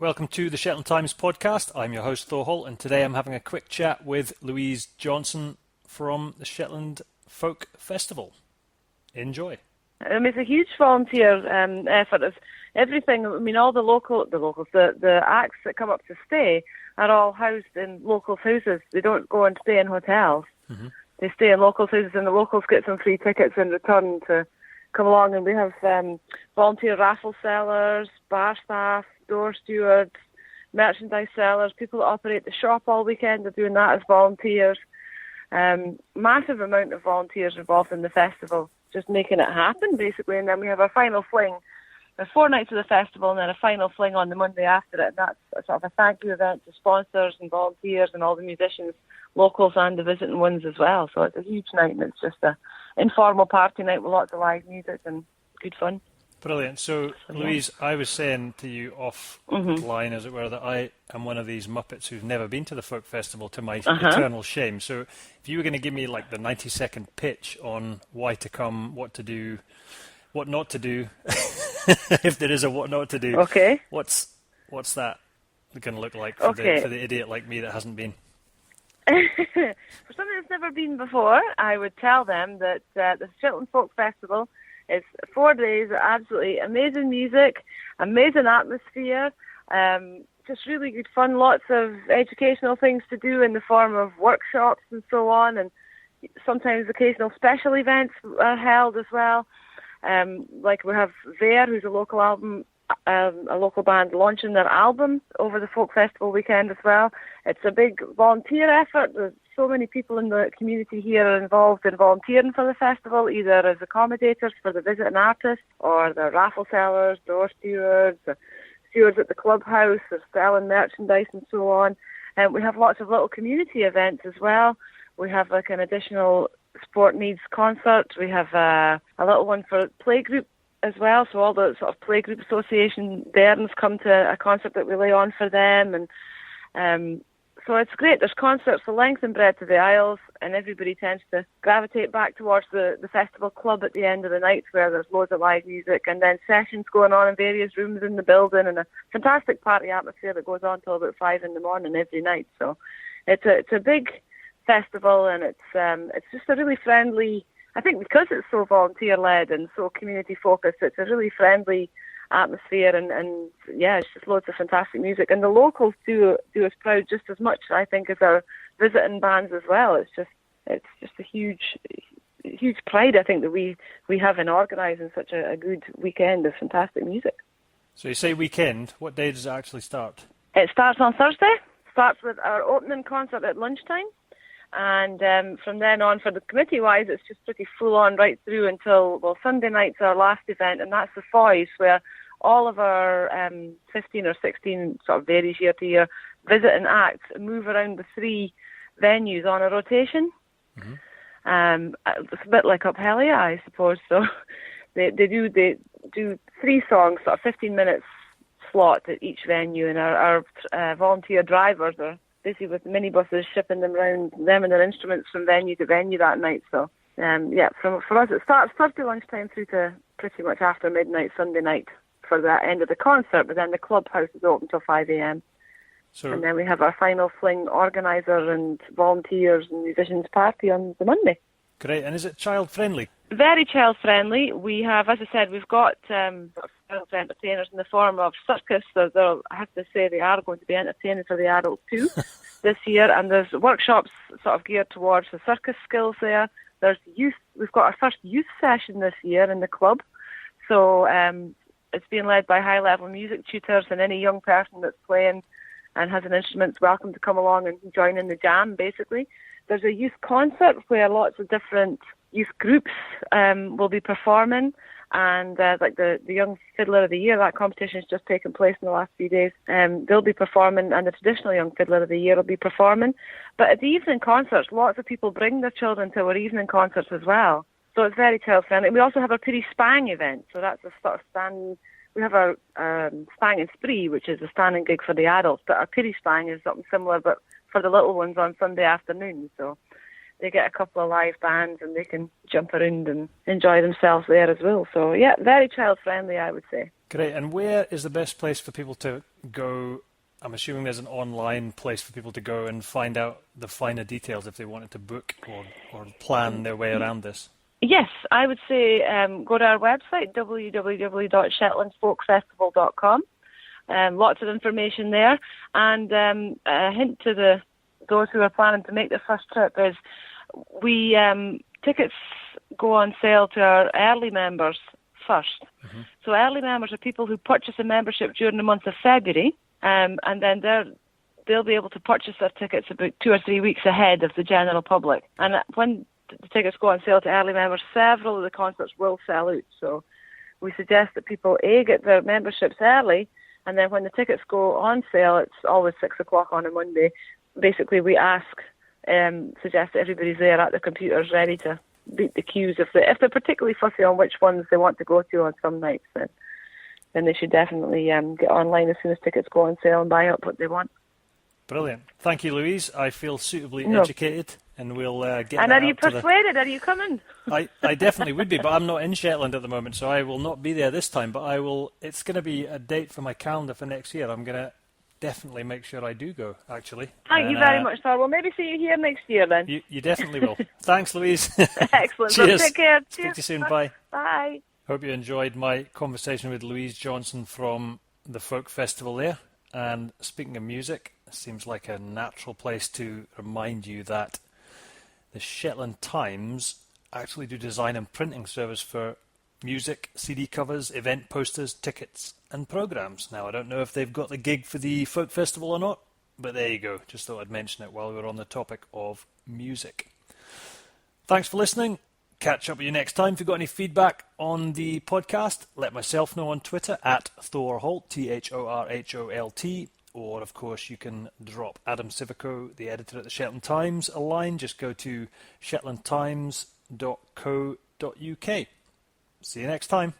Welcome to the Shetland Times podcast. I'm your host Thor Holt, and today I'm having a quick chat with Louise Johnson from the Shetland Folk Festival. Enjoy. It's a huge volunteer effort. It's everything. I mean, all the acts that come up to stay are all housed in locals' houses. They don't go and stay in hotels. Mm-hmm. They stay in locals' houses, and the locals get some free tickets in return to come along. And we have volunteer raffle sellers, bar staff, door stewards, merchandise sellers, people that operate the shop all weekend are doing that as volunteers. Massive amount of volunteers involved in the festival, just making it happen, basically. And then we have our final fling. There's 4 nights of the festival and then a final fling on the Monday after it. And that's a sort of a thank you event to sponsors and volunteers and all the musicians, locals and the visiting ones as well. So it's a huge night, and it's just an informal party night with lots of live music and good fun. Brilliant. So, Louise, I was saying to you offline, as it were, that I am one of these Muppets who've never been to the Folk Festival, to my eternal shame. So if you were going to give me like the 90-second pitch on why to come, what to do, what not to do, if there is a what not to do, okay, what's that going to look like for the idiot like me that hasn't been? For somebody that's never been before, I would tell them that the Shetland Folk Festival is 4 days of absolutely amazing music, amazing atmosphere, just really good fun, lots of educational things to do in the form of workshops and so on, and sometimes occasional special events are held as well. Like we have There, who's a local band launching their album over the Folk Festival weekend as well. It's a big volunteer effort. There's so many people in the community here are involved in volunteering for the festival, either as accommodators for the visiting artists or the raffle sellers, door stewards, stewards at the clubhouse, or selling merchandise and so on. And we have lots of little community events as well. We have like an additional sport needs concert. We have a little one for playgroup as well, so all the sort of playgroup association bairns come to a concert that we lay on for them, and so it's great. There's concerts the length and breadth of the Isles, and everybody tends to gravitate back towards the festival club at the end of the night, where there's loads of live music, and then sessions going on in various rooms in the building, and a fantastic party atmosphere that goes on till about 5 in the morning every night. So it's a big festival, and it's just a really friendly, I think because it's so volunteer-led and so community-focused, it's a really friendly atmosphere, and yeah, it's just loads of fantastic music. And the locals do us proud just as much, I think, as our visiting bands as well. It's just a huge pride, I think, that we have in organising such a good weekend of fantastic music. So you say weekend, what day does it actually start? It starts on Thursday. Starts with our opening concert at lunchtime. And from then on, for the committee-wise, it's just pretty full-on right through until, Sunday night's our last event, and that's the Foys, where all of our 15 or 16, sort of varies year to year, visiting acts move around the 3 venues on a rotation. Mm-hmm. It's a bit like Up Hellia, I suppose. So they do 3 songs, sort of 15 minutes slot at each venue, and our volunteer drivers are busy with minibuses shipping them and their instruments from venue to venue that night. So, for us it starts Thursday lunchtime through to pretty much after midnight Sunday night for the end of the concert, but then the clubhouse is open till 5 a.m. And then we have our final fling organiser and volunteers and musicians party on the Monday. Great, and is it child-friendly? Very child-friendly. We have, as I said, we've got entertainers in the form of circus, so I have to say they are going to be entertaining for the adults too this year, and there's workshops sort of geared towards the circus skills there. There's youth. We've got our first youth session this year in the club, so it's being led by high-level music tutors, and any young person that's playing and has an instrument is welcome to come along and join in the jam, basically. There's a youth concert where lots of different youth groups will be performing, and like the Young Fiddler of the Year, that competition has just taken place in the last few days. They'll be performing, and the traditional Young Fiddler of the Year will be performing. But at the evening concerts, lots of people bring their children to our evening concerts as well. So it's very child-friendly. We also have our Piri Spang event, so that's a sort of stand. We have our Spang and Spree, which is a standing gig for the adults, but our Piri Spang is something similar, but for the little ones on Sunday afternoon. So they get a couple of live bands and they can jump around and enjoy themselves there as well. So yeah, very child friendly, I would say. Great. And where is the best place for people to go? I'm assuming there's an online place for people to go and find out the finer details if they wanted to book or plan their way around this. Yes, I would say go to our website, www.shetlandfolkfestival.com. Lots of information there. And a hint to those who are planning to make the first trip is tickets go on sale to our early members first. Mm-hmm. So early members are people who purchase a membership during the month of February, and then they'll be able to purchase their tickets about 2 or 3 weeks ahead of the general public. And when the tickets go on sale to early members, several of the concerts will sell out. So we suggest that people, get their memberships early, and then when the tickets go on sale, it's always 6 o'clock on a Monday. Basically, we suggest that everybody's there at the computers ready to beat the queues. If they're particularly fussy on which ones they want to go to on some nights, then they should definitely get online as soon as tickets go on sale and buy up what they want. Brilliant. Thank you, Louise. I feel suitably educated, and we'll get And that are you out to persuaded? Are you coming? I definitely would be, but I'm not in Shetland at the moment, so I will not be there this time. But I will. It's going to be a date for my calendar for next year. I'm going to definitely make sure I do go, actually. Thank you very much, Thor. We'll maybe see you here next year then. You definitely will. Thanks, Louise. Excellent. Cheers. Take care. Speak to you soon. Bye. Bye. Hope you enjoyed my conversation with Louise Johnson from the Folk Festival there. And speaking of music, it seems like a natural place to remind you that the Shetland Times actually do design and printing service for music, CD covers, event posters, tickets and programmes. Now, I don't know if they've got the gig for the Folk Festival or not, but there you go. Just thought I'd mention it while we were on the topic of music. Thanks for listening. Catch up with you next time. If you've got any feedback on the podcast, let myself know on Twitter at Thor Holt, THORHOLT, or of course you can drop Adam Civico, the editor at the Shetland Times, a line. Just go to shetlandtimes.co.uk. See you next time.